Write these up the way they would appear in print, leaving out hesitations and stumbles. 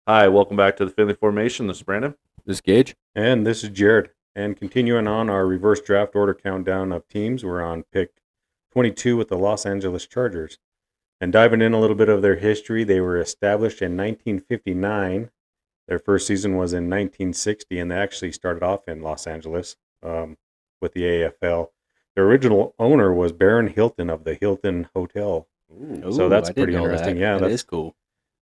Hi, welcome back to the Finley Formation. This is Brandon. This Gage? And this is Jared. And continuing on our reverse draft order countdown of teams, we're on pick 22 with the Los Angeles Chargers. And diving in a little bit of their history, they were established in 1959. Their first season was in 1960, and they actually started off in Los Angeles with the AFL. Their original owner was Baron Hilton of the Hilton Hotel. So that's I didn't pretty know interesting. That. Yeah, that is cool.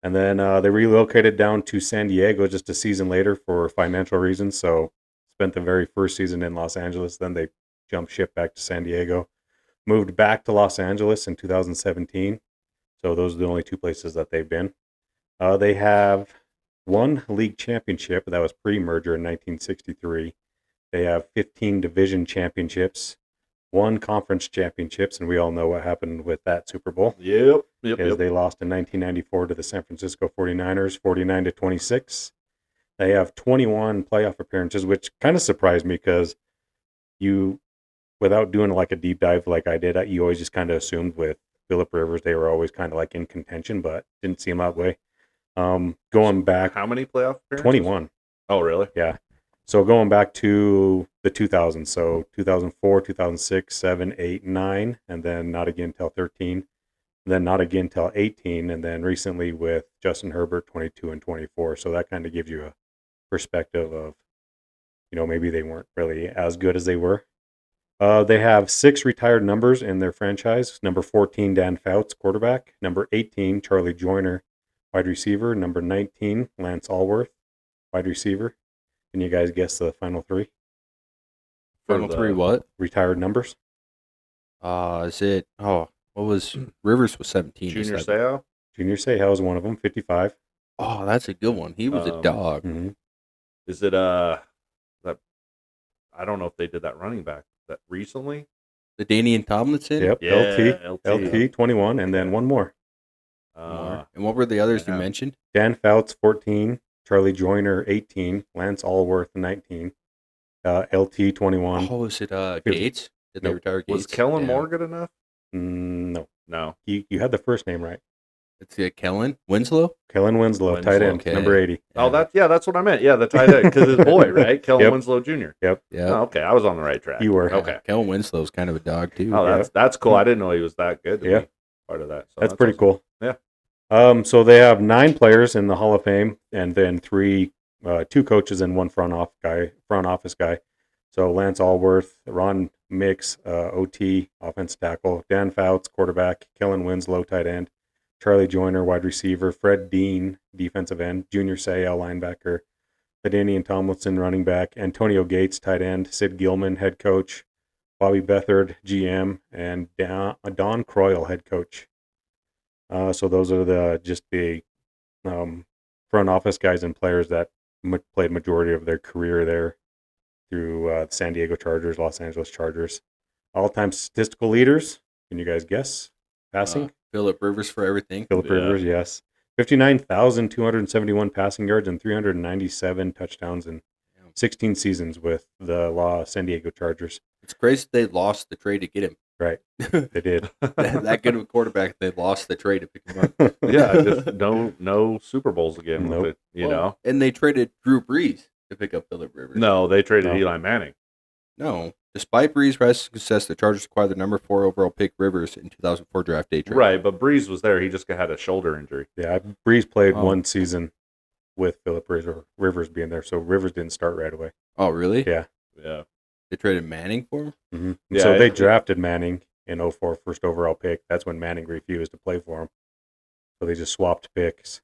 And then they relocated down to San Diego just a season later for financial reasons. So spent the very first season in Los Angeles. Then they jumped ship back to San Diego. Moved back to Los Angeles in 2017. So those are the only two places that they've been. They have one league championship that was pre-merger in 1963. They have 15 division championships, one conference championships, and we all know what happened with that Super Bowl. Yep. Because they lost in 1994 to the San Francisco 49ers, 49-26. They have 21 playoff appearances, which kind of surprised me because you, without doing like a deep dive like I did, you always just kind of assumed with Phillip Rivers they were always kind of like in contention, but didn't seem that way. Going back, How many playoff appearances? 21. Oh, really? Yeah. So going back to the 2000s, so 2004, 2006, 7, 8, 9, and then not again till 13. Then not again till 18, and then recently with Justin Herbert 22 and 24. So that kind of gives you a perspective of, maybe they weren't really as good as they were. They have 6 retired numbers in their franchise. Number 14, Dan Fouts, quarterback. Number 18, Charlie Joyner, wide receiver. Number 19, Lance Allworth, wide receiver. Can you guys guess the final 3? Final 3 what? Retired numbers. Is it? Oh, what was Rivers was 17? Junior Seau? Junior Seau was one of them, 55. Oh, that's a good one. He was a dog. Mm-hmm. Is it that? I don't know if they did that running back that recently. The Danian Tomlinson. Yep. Yeah, LT 21, and then one more. And what were the others you mentioned? Dan Fouts 14, Charlie Joyner 18, Lance Allworth 19, LT 21. Oh, is it Gates? Did they retire Gates? Was Kellen Moore good enough? No. You had the first name right. It's Kellen Winslow. Kellen Winslow, tight end, okay. number 80. Oh, that's what I meant. Yeah, the tight end because his boy, right? Kellen Winslow Jr. Yep. Yeah. Oh, okay, I was on the right track. You were. Okay. Kellen Winslow's kind of a dog too. Oh, that's cool. I didn't know he was that good. To be part of that. So that's pretty awesome. cool. Yeah. So they have 9 players in the Hall of Fame, and then 2 coaches and 1 front office guy. So Lance Allworth, Ron Mix, OT, offensive tackle, Dan Fouts, quarterback, Kellen Winslow, tight end, Charlie Joyner, wide receiver, Fred Dean, defensive end, Junior Seau, linebacker, LaDainian Tomlinson, running back, Antonio Gates, tight end, Sid Gilman, head coach, Bobby Beathard, GM, and Don Croyle, head coach. So those are the front office guys and players that played majority of their career there through San Diego Chargers, Los Angeles Chargers. All-time statistical leaders. Can you guys guess? Passing? Phillip Rivers for everything. Phillip Rivers, yes. 59,271 passing yards and 397 touchdowns in 16 seasons with the San Diego Chargers. It's crazy they lost the trade to get him. Right. They did. That good of a quarterback, they lost the trade to pick him up. Yeah, just no Super Bowls again. Nope. With it, you know. And they traded Drew Brees to pick up Phillip Rivers. No, they traded Eli Manning. No. Despite Brees' rise success, the Chargers acquired the number 4 overall pick Rivers in 2004 draft day trade. Right, but Brees was there. He just had a shoulder injury. Yeah, Brees played one season with Phillip Rivers being there, so Rivers didn't start right away. Oh, really? Yeah. They traded Manning for him? Mm-hmm. Yeah, so they drafted Manning in 2004, first overall pick. That's when Manning refused to play for him. So they just swapped picks.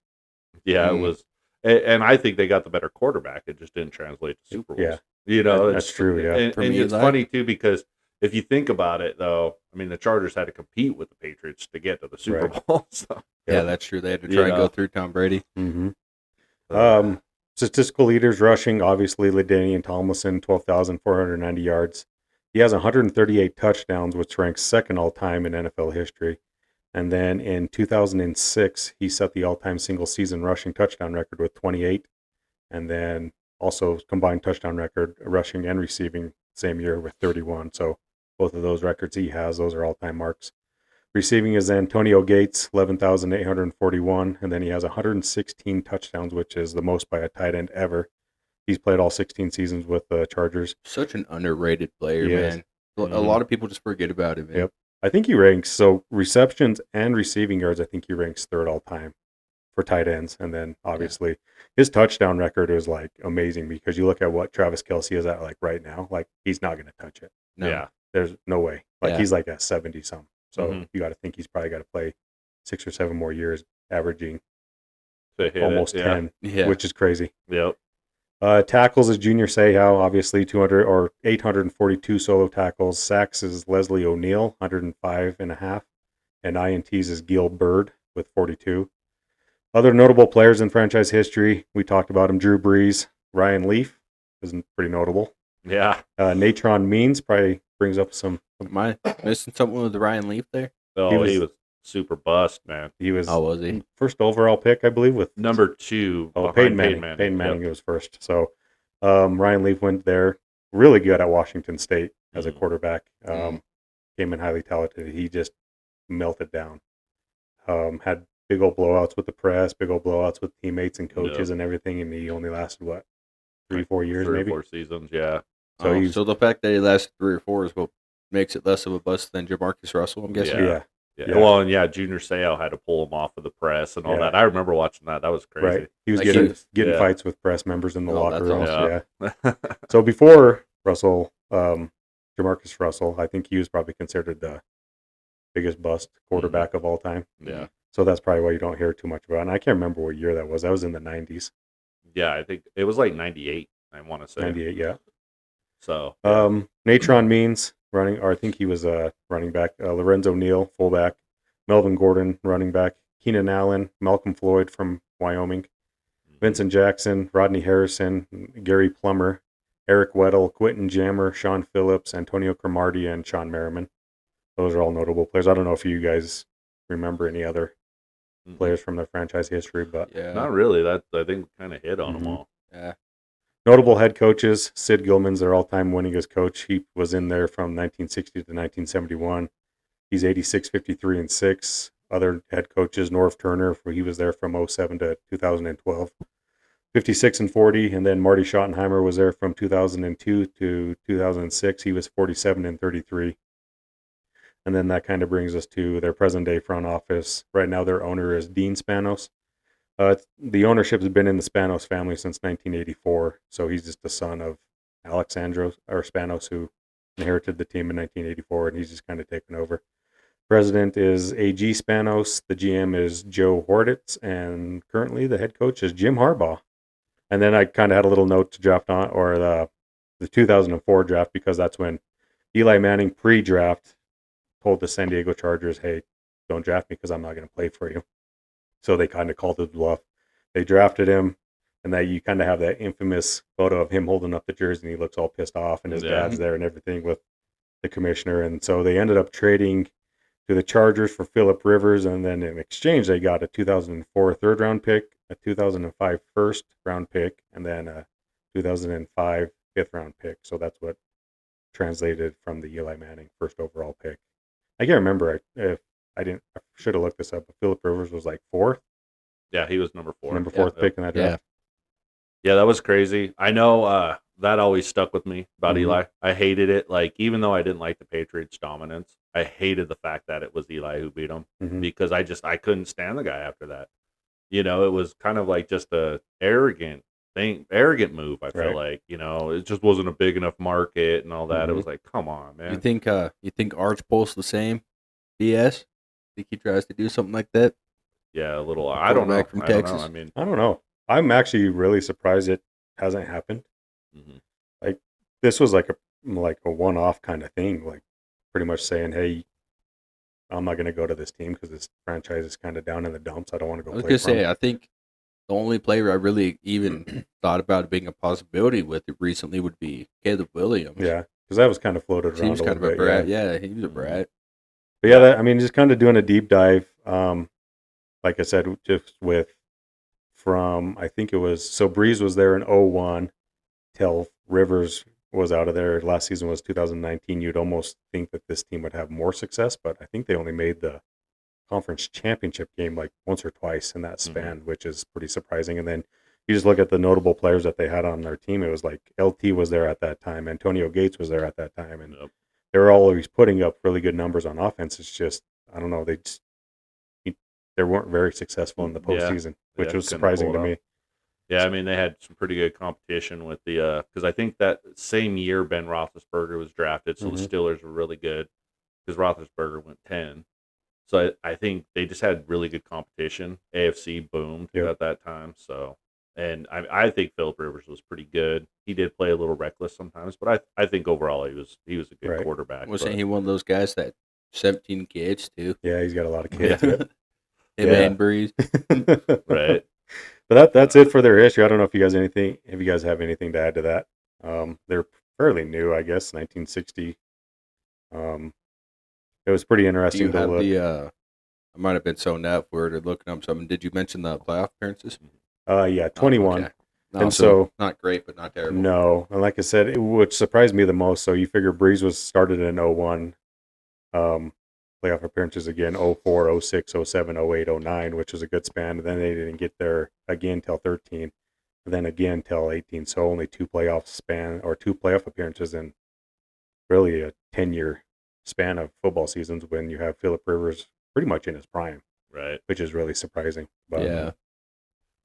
Yeah, it was. And I think they got the better quarterback. It just didn't translate to Super Bowls. Yeah. You know, that's true. Yeah. And it's funny, too, because if you think about it, though, I mean, the Chargers had to compete with the Patriots to get to the Super Bowl. So, yeah, that's true. They had to try and go through Tom Brady. Mm-hmm. Statistical leaders rushing, obviously, LaDainian Tomlinson, 12,490 yards. He has 138 touchdowns, which ranks second all-time in NFL history. And then in 2006, he set the all-time single-season rushing touchdown record with 28. And then also combined touchdown record, rushing and receiving, same year with 31. So both of those records he has, those are all-time marks. Receiving is Antonio Gates, 11,841, and then he has 116 touchdowns, which is the most by a tight end ever. He's played all 16 seasons with the Chargers. Such an underrated player, He is. man. A Mhm. lot of people just forget about him. Man. Yep. I think he ranks, so receptions and receiving yards, I think he ranks third all time for tight ends. And then obviously his touchdown record is like amazing because you look at what Travis Kelce is at like right now, like he's not going to touch it. No. Yeah. There's no way. Like Yeah. he's like at 70 some. So Mhm. you got to think he's probably got to play 6 or 7 more years, averaging To hit almost it. 10, Yeah. which is crazy. Yep. Tackles is Junior Seau, obviously 200 or 842 solo tackles. Sacks is Leslie O'Neal, 105 and a half. And INTs is Gil Bird with 42. Other notable players in franchise history, we talked about him, Drew Brees, Ryan Leaf is pretty notable. Yeah. Natron Means probably brings up some. Am I missing something with Ryan Leaf there? Oh, was- he was super bust, man. He was How was he? first overall pick, I believe, with Number 2. Oh, behind Peyton Manning. Peyton Manning Yep. was first. So Ryan Leaf went there. Really good at Washington State as a Mhm. quarterback. Mhm. Came in highly talented. He just melted down. Had big old blowouts with the press, big old blowouts with teammates and coaches and everything. And he only lasted, what, 3-4 years 3 or maybe? 4 seasons, yeah. So he's- so the fact that he lasted 3 or 4 is what makes it less of a bust than Jamarcus Russell, I'm guessing. Yeah. Yeah. Yeah. Well, and Junior Seau had to pull him off of the press and all Yeah. that. I remember watching that. That was crazy. Right. He was Like getting he- getting yeah. fights with press members in the Oh, locker that's rooms. awesome. Yeah. So before Russell, Jamarcus Russell, I think he was probably considered the biggest bust quarterback of all time. Yeah. So that's probably why you don't hear too much about it. And I can't remember what year that was. That was in the 90s, Yeah, I think it was like 98, I want to say. 98, yeah. So, Natron Means, running, or I think he was running back. Lorenzo Neal, fullback. Melvin Gordon, running back. Keenan Allen, Malcolm Floyd from Wyoming. Vincent Jackson, Rodney Harrison, Gary Plummer, Eric Weddle, Quentin Jammer, Sean Phillips, Antonio Cromartie, and Sean Merriman. Those are all notable players. I don't know if you guys remember any other Mhm. players from their franchise history, but Yeah. Not really. That I think kind of hit on them Mhm. all. Yeah. notable head coaches. Sid Gilman's their all-time winningest coach. He was in there from 1960 to 1971. He's 86, 53, and 6. Other head coaches, Norv Turner, he was there from 07 to 2012. 56 and 40, and then Marty Schottenheimer was there from 2002 to 2006. He was 47 and 33. And then that kind of brings us to their present-day front office. Right now, their owner is Dean Spanos. The ownership has been in the Spanos family since 1984, so he's just the son of Alexandros or Spanos, who inherited the team in 1984, and he's just kind of taken over. President is A.G. Spanos. The GM is Joe Hortitz, and currently the head coach is Jim Harbaugh. And then I kind of had a little note to draft on, or the 2004 draft, because that's when Eli Manning pre-draft told the San Diego Chargers, hey, don't draft me because I'm not going to play for you. So they kind of called his bluff. They drafted him, and that you kind of have that infamous photo of him holding up the jersey, and he looks all pissed off, and his Yeah. dad's there and everything with the commissioner. And so they ended up trading to the Chargers for Phillip Rivers, and then in exchange they got a 2004 third-round pick, a 2005 first-round pick, and then a 2005 fifth-round pick. So that's what translated from the Eli Manning first overall pick. I can't remember if I should have looked this up, but Phillip Rivers was like fourth, Yeah, he was number 4. number Yeah. 4th pick in that Yeah. draft. Yeah, that was crazy. I know that always stuck with me about Mhm. Eli. I hated it. Like, even though I didn't like the Patriots' dominance, I hated the fact that it was Eli who beat him Mhm. because I couldn't stand the guy after that. You know, it was kind of like just a arrogant move. I feel Right. like, it just wasn't a big enough market and all that. It Mhm. was like, come on, man. You think Arch pulls the same BS? Think he tries to do something like that? Yeah, a little. I don't know. Quarterback from I don't know. Texas. I mean, I don't know. I'm actually really surprised it hasn't happened. mhm. This was like a one-off kind of thing, like pretty much saying, "Hey, I'm not going to go to this team because this franchise is kind of down in the dumps. I don't want to go I was play gonna for say, 'em." I think the only player I really even thought about it being a possibility with it recently would be Caleb Williams. Yeah, because that was kind of floated around he was a kind of little a bit. brat. Yeah. Yeah, he was a brat. But yeah, I mean, just kind of doing a deep dive. Like I said, just I think it was, so Breeze was there in 01 till Rivers was out of there. Last season was 2019. You'd almost think that this team would have more success, but I think they only made the conference championship game like once or twice in that Mm-hmm. span, which is pretty surprising. And then you just look at the notable players that they had on their team. It was like LT was there at that time, Antonio Gates was there at that time, and Yep. they were always putting up really good numbers on offense. It's just I don't know, they weren't very successful in the Yeah. postseason, which Yeah, was couldn't surprising pull to it me. off. Yeah, I mean they had some pretty good competition with the because I think that same year Ben Roethlisberger was drafted, so Mhm. the Steelers were really good because Roethlisberger went 10. So I think they just had really good competition. AFC boomed Yep. at that time, so and I think Philip Rivers was pretty good. He did play a little reckless sometimes, but I think overall he was a good Right. quarterback. Wasn't but- he one of those guys that 17 kids too? Yeah, he's got a lot of kids. Yeah. Yep. Him Yeah. and Breeze. right? But that's it for their history. I don't know if you guys have anything to add to that. They're fairly new, I guess, 1960. It was pretty Do interesting you to have look. the? I might have been so out for it looking up something. Did you mention the playoff appearances? Yeah, 21. Okay. No, And so- not great, but not terrible. No, and like I said, which surprised me the most. So you figure Breeze was started in 01, playoff appearances again 04, 06, 07, 08, 09, which was a good span. And then they didn't get there again till 13, and then again till 18. So only two playoff appearances in really a 10-year span of football seasons when you have Philip Rivers pretty much in his prime, Right. which is really surprising. But Yeah.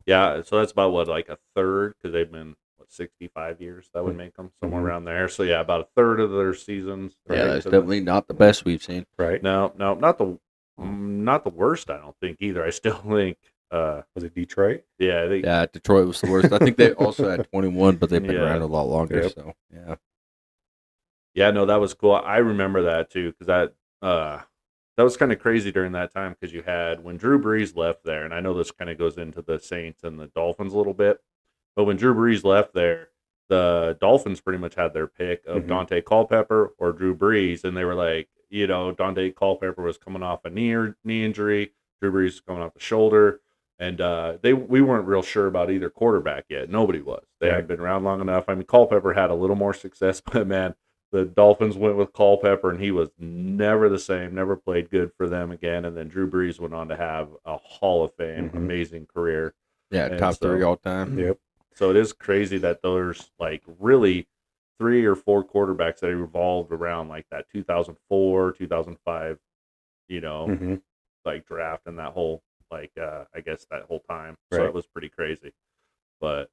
Yeah, so that's about what, like a third, because they've been 65 years. That would Mm. make them somewhere Mhm. around there. So yeah, about a third of their seasons. Yeah, right, that's to the- definitely not the best we've seen. right, No, not the worst. I don't think either. I still think. was it Detroit? Yeah, I think. Yeah, Detroit was the worst. I think they also had 21, but they've been Yeah. around a lot longer. Yep. So yeah, Yeah, no, that was cool. I remember that too because that was kind of crazy during that time because you had when Drew Brees left there, and I know this kind of goes into the Saints and the Dolphins a little bit, but when Drew Brees left there, the Dolphins pretty much had their pick of Mhm. Dante Culpepper or Drew Brees, and they were like, Dante Culpepper was coming off a knee injury, Drew Brees was coming off the shoulder, and we weren't real sure about either quarterback yet. Nobody was. They Right. hadn't been around long enough. I mean, Culpepper had a little more success, but man. The Dolphins went with Culpepper, and he was never the same, never played good for them again. And then Drew Brees went on to have a Hall of Fame, Mhm. amazing career. yeah, And top so- 3 all time. Yep. So it is crazy that there's like really 3 or 4 quarterbacks that revolved around like that 2004, 2005, Mhm. like draft and that whole I guess that whole time. So Right. it was pretty crazy. But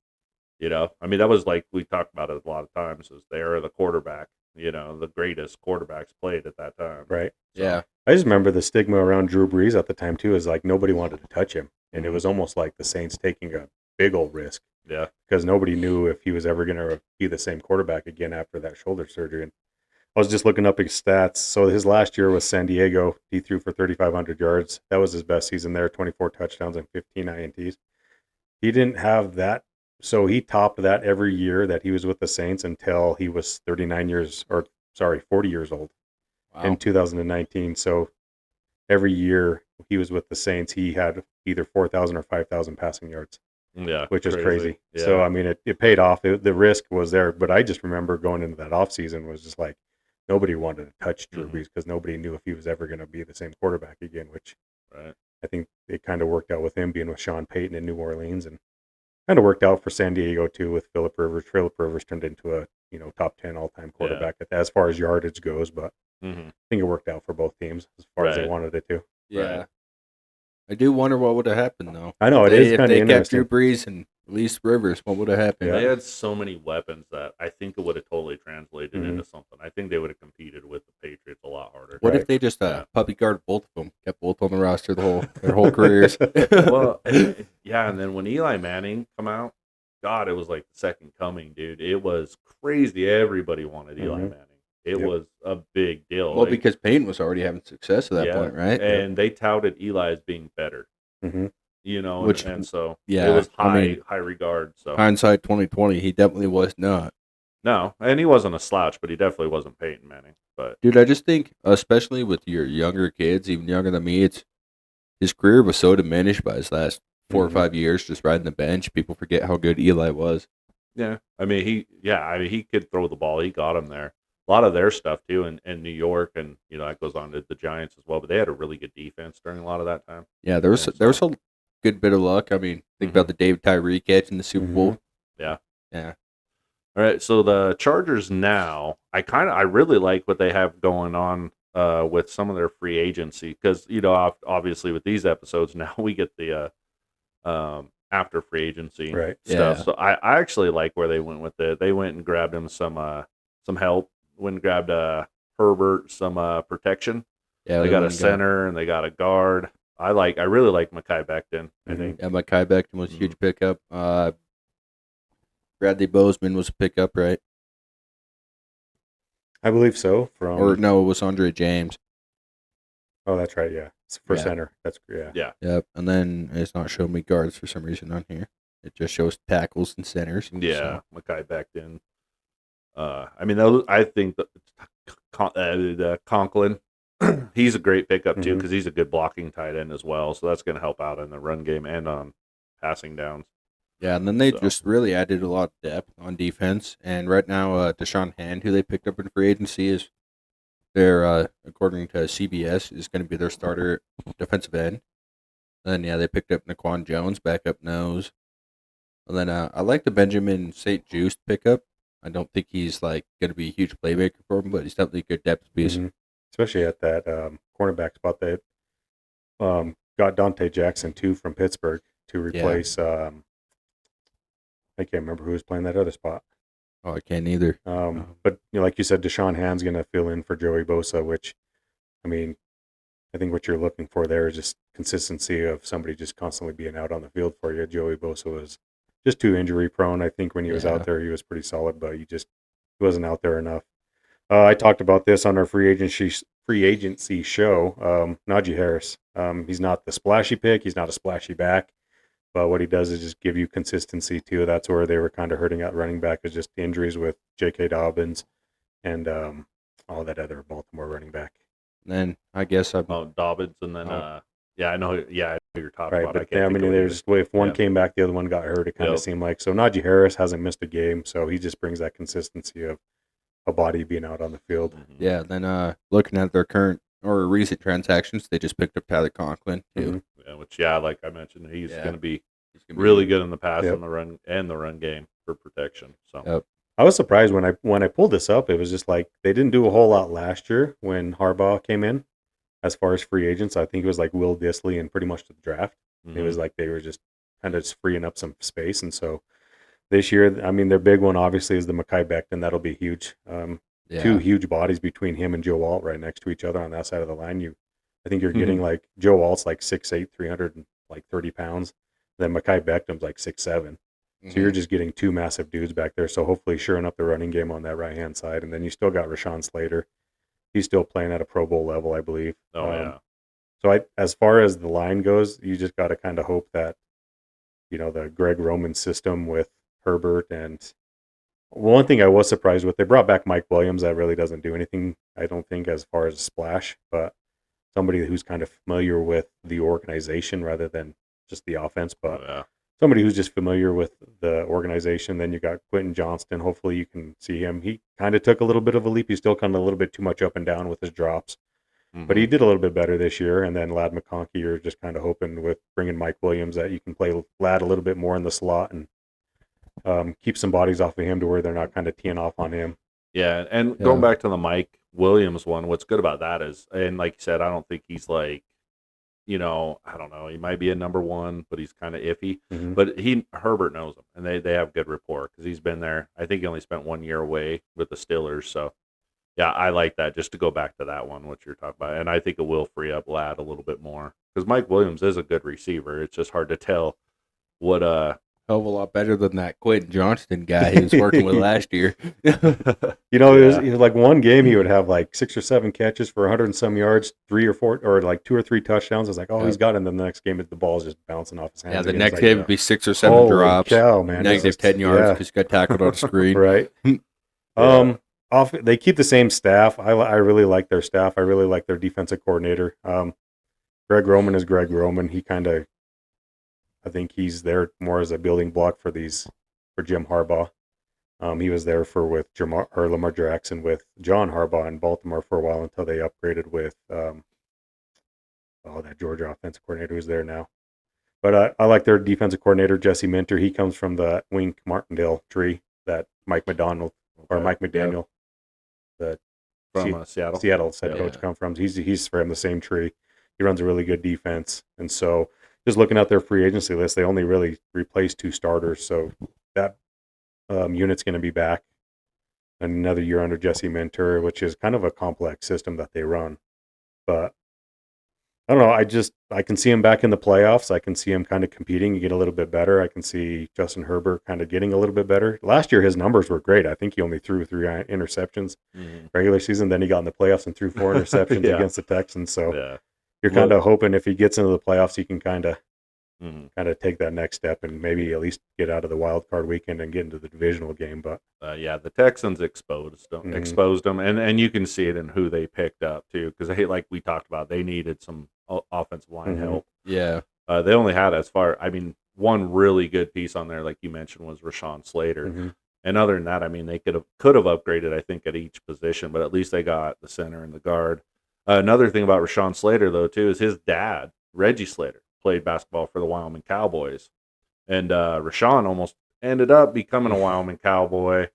I mean that was like we talked about it a lot of times is the era of the quarterback. The greatest quarterbacks played at that time. Right. So, Yeah, I just remember the stigma around Drew Brees at the time too. Is like nobody wanted to touch him, and it Mhm. was almost like the Saints taking a big old risk yeah. because nobody knew if he was ever going to be the same quarterback again after that shoulder surgery. And I was just looking up his stats. So his last year was San Diego. He threw for 3,500 yards. That was his best season there. 24 touchdowns and 15 INTs. He didn't have that. So he topped that every year that he was with the Saints until he was 40 years old. wow. In 2019. So every year he was with the Saints, he had either 4,000 or 5,000 passing yards, Yeah. which is crazy. Yeah. So, I mean, it paid off. The risk was there. But I just remember going into that offseason was just like nobody wanted to touch Drew Mhm. Brees because nobody knew if he was ever going to be the same quarterback again, which Right. I think it kind of worked out with him being with Sean Payton in New Orleans and kind of worked out for San Diego too with Philip Rivers. Philip Rivers turned into a top 10 all-time quarterback as far as yardage goes, but hmm I think it worked out for both teams as far as they Right. wanted it to. yeah. right. I do wonder what would have happened though. I know it is If kind of they kept interesting. Drew Brees and released Rivers, what would have happened? Yeah. They had so many weapons that I think it would have totally translated Mhm. into something. I think they would have competed with the Patriots a lot harder. What Right. if they just Yeah. puppy guarded both of them, kept both on the roster their whole careers? Well, yeah, and then when Eli Manning come out, God, it was like the second coming, dude. It was crazy. Everybody wanted Eli Mhm. Manning. It Yep. was a big deal. Well, Like, because Payton was already having success at that Yeah. point, right? and they touted Eli as being better. hmm Which- and so yeah, it was I high mean- high regard. So Hindsight 2020, he definitely was not. no, and he wasn't a slouch, but he definitely wasn't Peyton Manning. But Dude, I just think, especially with your younger kids, even younger than me, his career was so diminished by his last 4 or Mhm. 5 years just riding the bench. People forget how good Eli was. yeah, I mean he could throw the ball. He got him there. a lot of their stuff too in New York, and that goes on to the Giants as well. But they had a really good defense during a lot of that time. Yeah, there's Yeah, there's a good bit of luck. I mean, think about the David Tyree catch in the Super Bowl. Yeah. Yeah. All right, so the Chargers now, I really like what they have going on with some of their free agency because obviously with these episodes now we get the after free agency Right. stuff. Yeah. So I actually like where they went with it. They went and grabbed him some help. Went and grabbed Herbert some protection. Yeah, They got a went and center and they got a guard. I really like Mekhi Becton. I think. Yeah, Mekhi Becton was a huge pickup. Bradley Bozeman was a pickup, right? I believe so. Or no, it was Andre James. Oh, that's right. Yeah, it's for Yeah. center. That's yeah. Yeah. Yep. And then it's not showing me guards for some reason on here. It just shows tackles and centers. Yeah, So, Mekhi Becton. I mean, those, I think the Conklin, he's a great pickup too Mhm. because he's a good blocking tight end as well. So that's going to help out in the run game and on passing downs. yeah, and then they So- just really added a lot of depth on defense. And right now, Deshaun Hand, who they picked up in free agency, is their according to CBS is going to be their starter defensive end. And then yeah, they picked up Naquan Jones, backup nose. And then I like the Benjamin St. Juste pickup. I don't think he's like going to be a huge playmaker for him, but he's definitely a good depth piece. Mhm. Especially at that cornerback spot. They got Dante Jackson too from Pittsburgh to replace. I can't remember who was playing that other spot. Oh, I can't either. But like you said, Deshaun Hand's going to fill in for Joey Bosa, which, I mean, I think what you're looking for there is just consistency of somebody just constantly being out on the field for you. Joey Bosa was just too injury prone. I think when he was Yeah. out there, he was pretty solid, but he wasn't out there enough. I talked about this on our free agency show. Najee Harris. He's not the splashy pick. He's not a splashy back. But what he does is just give you consistency too. That's where they were kind of hurting at running back, is just injuries with J.K. Dobbins and all that other Baltimore running back. And then I guess I'm Dobbins, and then I know you're talking Right, about. but can't I think mean, of it there's if one Yeah. came back, the other one got hurt. It kind of Yep. seemed like so. Najee Harris hasn't missed a game, so he just brings that consistency of a body being out on the field. either. yeah. Then looking at their current or recent transactions, they just picked up Tyler Conklin too. Mhm. Yeah, which like I mentioned, he's Yeah. going to be He's gonna be really good in the pass Yep. and the run game for protection. So Yep. I was surprised when I pulled this up. It was just like they didn't do a whole lot last year when Harbaugh came in, as far as free agents. I think it was like Will Disley and pretty much the draft. It mhm. was like they were just kind of just freeing up some space, and so this year, I mean, their big one obviously is the Mekhi Becton. That'll be huge. Yeah. Two huge bodies between him and Joe Alt right next to each other on that side of the line. I think you're getting Mm-hmm. like Joe Alt's like 6'8", 330 pounds. Then Mekhi Becton's like 6'7". So you're just getting two massive dudes back there. So hopefully shoring up the running game on that right hand side, and then you still got Rashawn Slater. He's still playing at a Pro Bowl level, I believe. Yeah. So as far as the line goes, you just got to kind of hope that, the Greg Roman system with Herbert, and one thing I was surprised with, they brought back Mike Williams. That really doesn't do anything, I don't think, as far as a splash, but somebody who's kind of familiar with the organization rather than just the offense, but Yeah. somebody who's just familiar with the organization. Then you got Quentin Johnston. Hopefully you can see him. He kind of took a little bit of a leap. He's still kind of a little bit too much up and down with his drops. But he Mhm. did a little bit better this year. And then Lad McConkey, you're just kind of hoping with bringing Mike Williams that you can play Lad a little bit more in the slot and keep some bodies off of him to where they're not kind of teeing off on him. Yeah, and Yeah. going back to the Mike Williams one, what's good about that is, and like you said, I don't think he's like, I don't know, he might be a number one, but he's kind of iffy. Mhm. But Herbert knows him, and they have good rapport because he's been there. I think he only spent 1 year away with the Steelers, so yeah, I like that. Just to go back to that one, what you're talking about, and I think it will free up Lad a little bit more because Mike Williams is a good receiver. It's just hard to tell what Hell of a lot better than that Quentin Johnston guy he was working with last year. It was like one game he would have like 6 or 7 catches for 100 and some yards, 3 or 4, or like 2 or 3 touchdowns. I was like, oh, Yeah. he's got it. And then the next game, the ball's just bouncing off his hands. Yeah, the again. next It's game like, would be 6 or 7 holy drops, cow, man. It's negative just- 10 yards yeah. because you got tackled on the screen. Right. They keep the same staff. I really like their staff. I really like their defensive coordinator. Greg Roman is Greg Roman. He I think he's there more as a building block for Jim Harbaugh. He was there with Lamar Jackson with John Harbaugh in Baltimore for a while until they upgraded with that Georgia offensive coordinator who's there now. But I like their defensive coordinator, Jesse Minter. He comes from the Wink Martindale tree that Mike McDaniel the from Seattle. Seattle's head coach, come from. He's from the same tree. He runs a really good defense, and so just looking at their free agency list, they only really replaced 2 starters. So that unit's going to be back another year under Jesse Minter, which is kind of a complex system that they run. But I don't know. I can see him back in the playoffs. I can see him kind of competing and get a little bit better. I can see Justin Herbert kind of getting a little bit better. Last year, his numbers were great. I think he only threw 3 interceptions regular season. Then he got in the playoffs and threw 4 interceptions against the Texans. So you're kind of hoping if he gets into the playoffs, he can kind of take that next step and maybe at least get out of the wild card weekend and get into the divisional game. But the Texans exposed them, and you can see it in who they picked up too, because like we talked about, they needed some offensive line help. Yeah, they only had one really good piece on there, like you mentioned, was Rashawn Slater. And other than that, I mean, they could have upgraded, I think, at each position, but at least they got the center and the guard. Another thing about Rashawn Slater, though, too, is his dad, Reggie Slater, played basketball for the Wyoming Cowboys. And Rashawn almost ended up becoming a Wyoming Cowboy.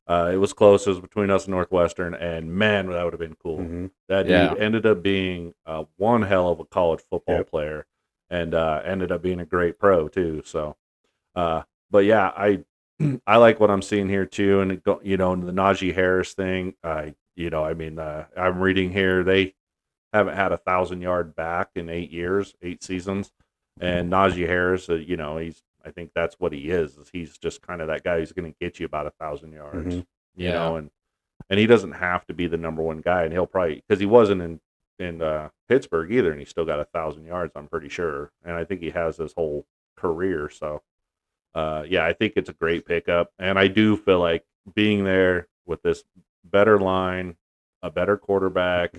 It was close. It was between us and Northwestern, and man, that would have been cool. That dude ended up being one hell of a college football player, and ended up being a great pro, too. So, but yeah, I like what I'm seeing here, too. And, the Najee Harris thing, I'm reading here, they haven't had a 1,000-yard back in 8 seasons. And Najee Harris, I think that's what he is. He's just kind of that guy who's going to get you about 1,000 yards, you know, and he doesn't have to be the number one guy. And he'll probably, because he wasn't in Pittsburgh either, and he still got 1,000 yards, I'm pretty sure. And I think he has his whole career. So, I think it's a great pickup. And I do feel like being there with this better line, a better quarterback,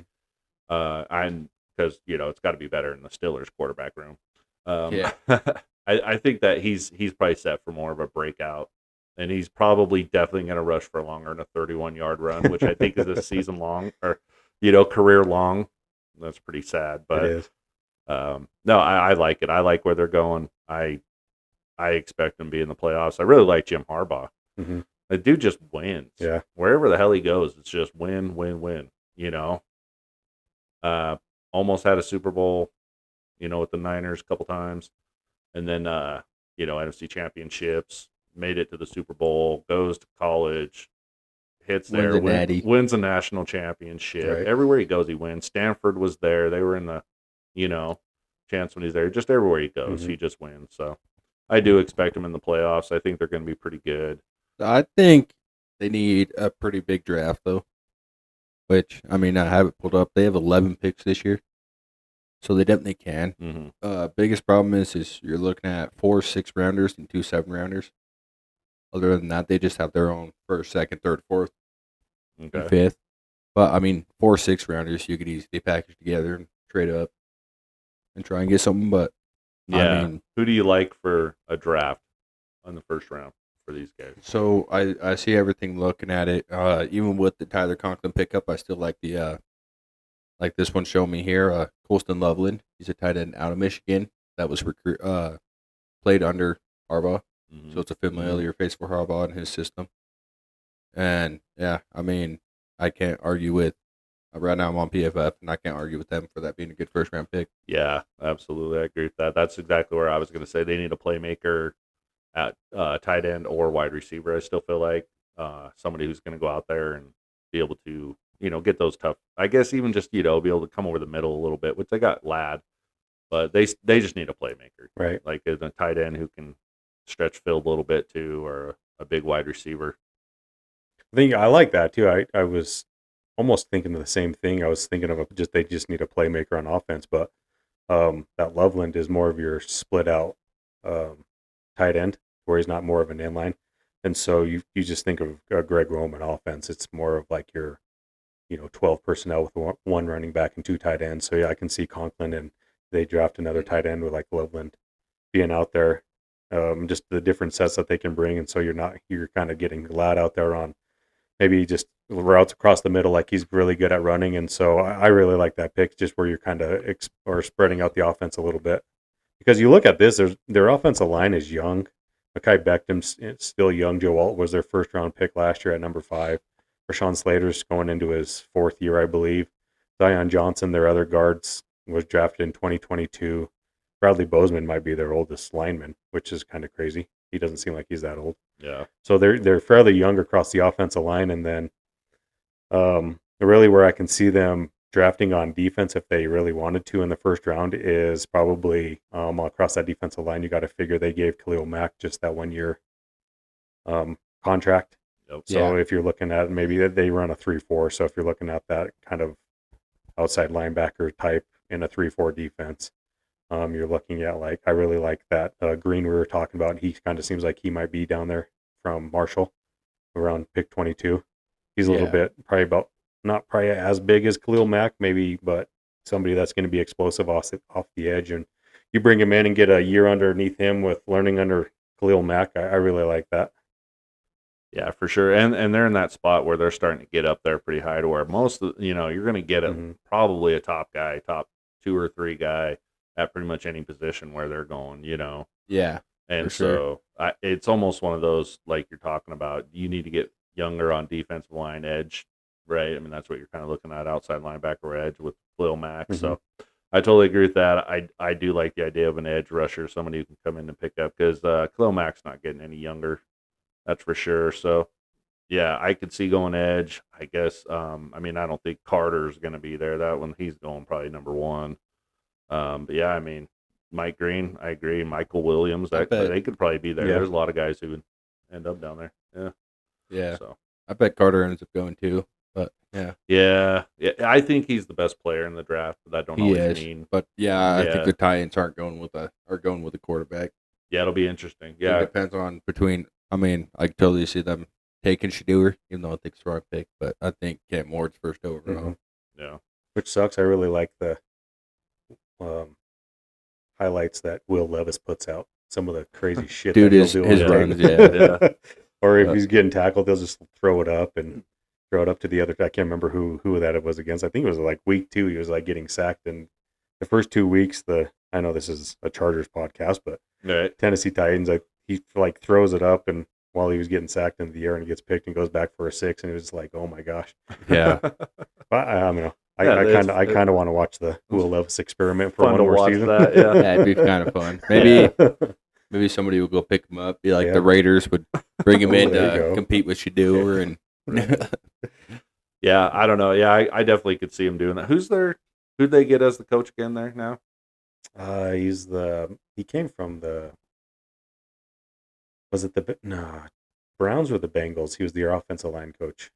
because it's got to be better in the Steelers quarterback room. I think that he's probably set for more of a breakout, and he's probably definitely going to rush for longer than a 31-yard run, which I think is a season long or career long. That's pretty sad, but it is. No, I like it. I like where they're going. I expect them to be in the playoffs. I really like Jim Harbaugh. The dude just wins. Yeah, wherever the hell he goes, it's just win, win, win. Almost had a Super Bowl, with the Niners a couple times. And then, NFC championships, made it to the Super Bowl, goes to college, hits there, wins a national championship. Right. Everywhere he goes, he wins. Stanford was there. They were in the, chance when he's there. Just everywhere he goes, he just wins. So I do expect him in the playoffs. I think they're going to be pretty good. I think they need a pretty big draft, though. Which, I have it pulled up. They have 11 picks this year. So they definitely can. Biggest problem is you're looking at 4 6-rounders and 2 7-rounders. Other than that, they just have their own first, second, third, fourth, and fifth. But 4 6-rounders you could easily package together and trade up and try and get something. But who do you like for a draft on the first round for these guys? So I see everything looking at it. Even with the Tyler Conklin pickup, I still like the. Like this one showing me here, Colston Loveland. He's a tight end out of Michigan that was played under Harbaugh. So it's a familiar face for Harbaugh in his system. And, I can't argue with right now I'm on PFF, and I can't argue with them for that being a good first-round pick. Yeah, absolutely. I agree with that. That's exactly where I was going to say. They need a playmaker at tight end or wide receiver, I still feel like. Somebody who's going to go out there and be able to get those tough, I guess even just, be able to come over the middle a little bit, which they got Ladd, but they just need a playmaker. Right. Like a tight end who can stretch field a little bit too, or a big wide receiver. I think I like that too. I was almost thinking of the same thing. I was thinking of they just need a playmaker on offense, but that Loveland is more of your split out tight end where he's not more of an inline. And so you just think of Greg Roman offense. It's more of like your 12 personnel with one running back and 2 tight ends. So yeah, I can see Conklin and they draft another tight end with like Loveland being out there. just the different sets that they can bring, and so you're kind of getting Glad out there on maybe just routes across the middle, like he's really good at running, and so I really like that pick, just where you're kind of or spreading out the offense a little bit. Because you look at this, their offensive line is young. Mekhi Beckham's still young. Joe Alt was their first round pick last year at number 5. Rashawn Slater's going into his 4th year, I believe. Zion Johnson, their other guards, was drafted in 2022. Bradley Bozeman might be their oldest lineman, which is kind of crazy. He doesn't seem like he's that old. Yeah. So they're fairly young across the offensive line, and then really where I can see them drafting on defense if they really wanted to in the first round is probably across that defensive line. You got to figure they gave Khalil Mack just that 1 year contract. Yep. So if you're looking at maybe they run a 3-4, so if you're looking at that kind of outside linebacker type in a 3-4 defense, you're looking at I really like that Green we were talking about. He kind of seems like he might be down there from Marshall around pick 22. He's a little bit not probably as big as Khalil Mack maybe, but somebody that's going to be explosive off the edge. And you bring him in and get a year underneath him with learning under Khalil Mack. I really like that. Yeah, for sure. And they're in that spot where they're starting to get up there pretty high to where most of, you're going to get probably a top 2 or 3 guy at pretty much any position where they're going, Yeah. And sure. so it's almost one of those, like you're talking about, you need to get younger on defensive line edge, right? I mean, that's what you're kind of looking at, outside linebacker edge with Khalil Mack. So I totally agree with that. I do like the idea of an edge rusher, somebody who can come in and pick up, because Khalil Mack's not getting any younger. That's for sure. So, yeah, I could see going edge, I guess. I don't think Carter's going to be there. That one, he's going probably number 1. But, yeah, I mean, Mike Green, I agree. Michael Williams, they could probably be there. Yeah. There's a lot of guys who would end up down there. Yeah. Yeah. So I bet Carter ends up going too. But, yeah. Yeah. I think he's the best player in the draft, but that don't always mean. But, I think the Titans are going with a quarterback. Yeah, it'll be interesting. Yeah. It depends on I totally see them taking Shedeur, even though I think it's the right pick, but I think Cam Ward's first overall. Yeah. Which sucks. I really like the highlights that Will Levis puts out. Some of the crazy shit Dude, that he'll do his runs, yeah. Or if he's getting tackled, they'll just throw it up to the other. I can't remember who that it was against. I think it was week 2. He was getting sacked, and the first 2 weeks, I know this is a Chargers podcast, but Tennessee Titans, he throws it up, and while he was getting sacked into the air, and he gets picked and goes back for a 6, and it was oh my gosh. Yeah. But I kind of want to watch the Will Levis experiment for one more season. That, yeah. Yeah, it'd be kind of fun. Maybe somebody would go pick him up. Be like the Raiders would bring him in to compete with Shedeur and. Yeah, I don't know. Yeah, I definitely could see him doing that. Who'd they get as the coach again there now? He came from Browns or the Bengals. He was their offensive line coach.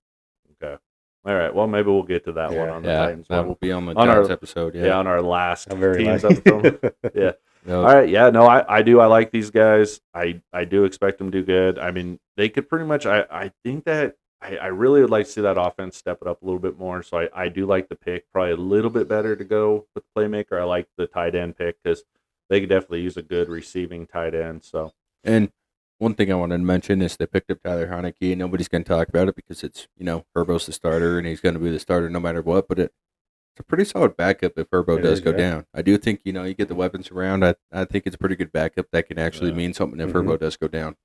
Okay. All right. Well, maybe we'll get to that one on the Titans. That will be on the Giants episode. Yeah, on our last teams last. episode. Yeah. All right. Yeah. No, I do. I like these guys. I do expect them to do good. I mean, they could pretty much. I think that I really would like to see that offense step it up a little bit more. So I do like the pick. Probably a little bit better to go with the playmaker. I like the tight end pick because they could definitely use a good receiving tight end. So. And one thing I wanted to mention is they picked up Tyler Heineke, and nobody's going to talk about it because it's, Herbo's the starter, and he's going to be the starter no matter what. But it's a pretty solid backup if Herbo does go down. I do think, you get the weapons around. I think it's a pretty good backup that can actually mean something if Herbo does go down.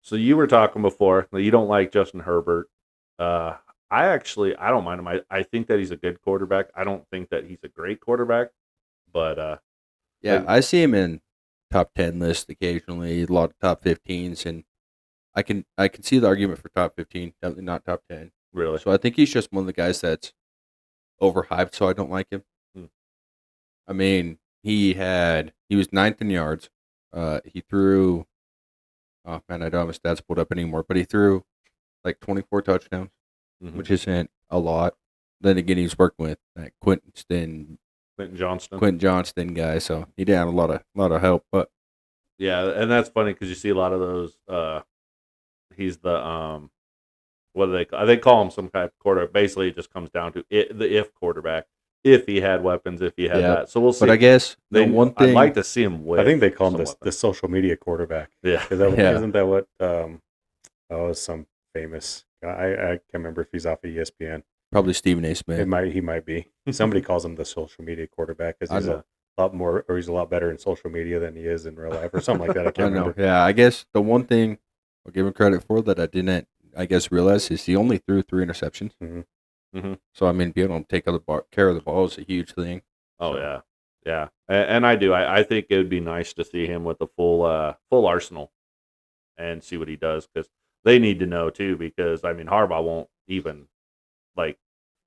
So you were talking before that you don't like Justin Herbert. I don't mind him. I think that he's a good quarterback. I don't think that he's a great quarterback, but I see him in top 10 list occasionally, a lot of top 15s, and I can see the argument for top 15, definitely not top 10. Really? So I think he's just one of the guys that's overhyped, so I don't like him. I mean, he was 9th in yards. He threw, oh man, I don't have his stats pulled up anymore, but he threw 24 touchdowns, which isn't a lot. Then again, he's working with that Quentin Johnston guy, so he didn't have a lot of help. But yeah, and that's funny because you see a lot of those. He's the what do they call him? Some kind of quarterback. Basically, it just comes down to the if quarterback. if he had weapons, if he had Yeah. that. So we'll see. But I guess the They, one I'd thing like to see him with. I think they call him some the weapons. social media quarterback. Yeah. Yeah. Isn't that what? Some famous guy. I can't remember if he's off of ESPN. probably Stephen A. Smith. He might be. Somebody calls him the social media quarterback because I he's know. a lot more, or he's a lot better in social media than he is in real life, or something like that. I I can't know. remember. Yeah, I guess the one thing I'll give him credit for that I didn't, I guess, realize is he only threw 3 interceptions. Mhm. Mhm. So I mean, being able to take care of the ball is a huge thing. Oh So- yeah, yeah, and I do. I think it would be nice to see him with the full arsenal and see what he does because they need to know too. Because I mean, Harbaugh won't even like,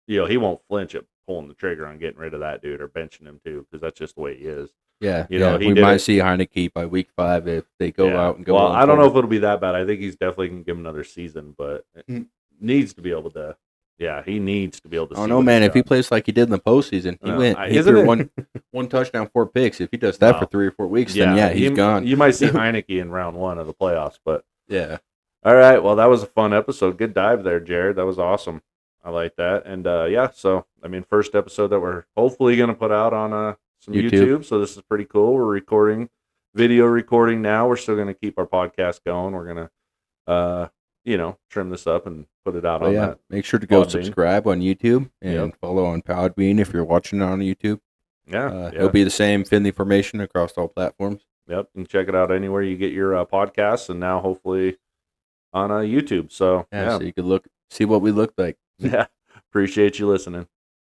he won't flinch at pulling the trigger on getting rid of that dude or benching him too because that's just the way he is. Yeah, You know, yeah. he We did might it- see Heineke by week 5 if they go Yeah. out and go. Well, I don't know 0-4. if it'll be that bad. I think he's definitely gonna give him another season, but Mm. needs to be able to. Yeah, he needs to be able to. I don't see know, what man. he's If he got. plays like he did in the postseason, he isn't threw it- one touchdown, 4 picks. If he does that Wow. for 3 or 4 weeks, then yeah, he's gone. You might see Heineke in round 1 of the playoffs, but Yeah, all right. Well, that was a fun episode. Good dive there, Jared. That was awesome. I like that. And yeah, so I mean, first episode that we're hopefully going to put out on some YouTube. YouTube. So this is pretty cool. We're video recording now. We're still going to keep our podcast going. We're going to trim this up and put it out but on yeah. that. Make sure to go Podbean. subscribe on YouTube and Yep. follow on Podbean if you're watching it on YouTube. Yeah, It'll be the same Finley formation across all platforms. Yep, you can check it out anywhere you get your podcasts, and now hopefully on YouTube. So Yeah, so you could see what we look like. yeah, appreciate you listening.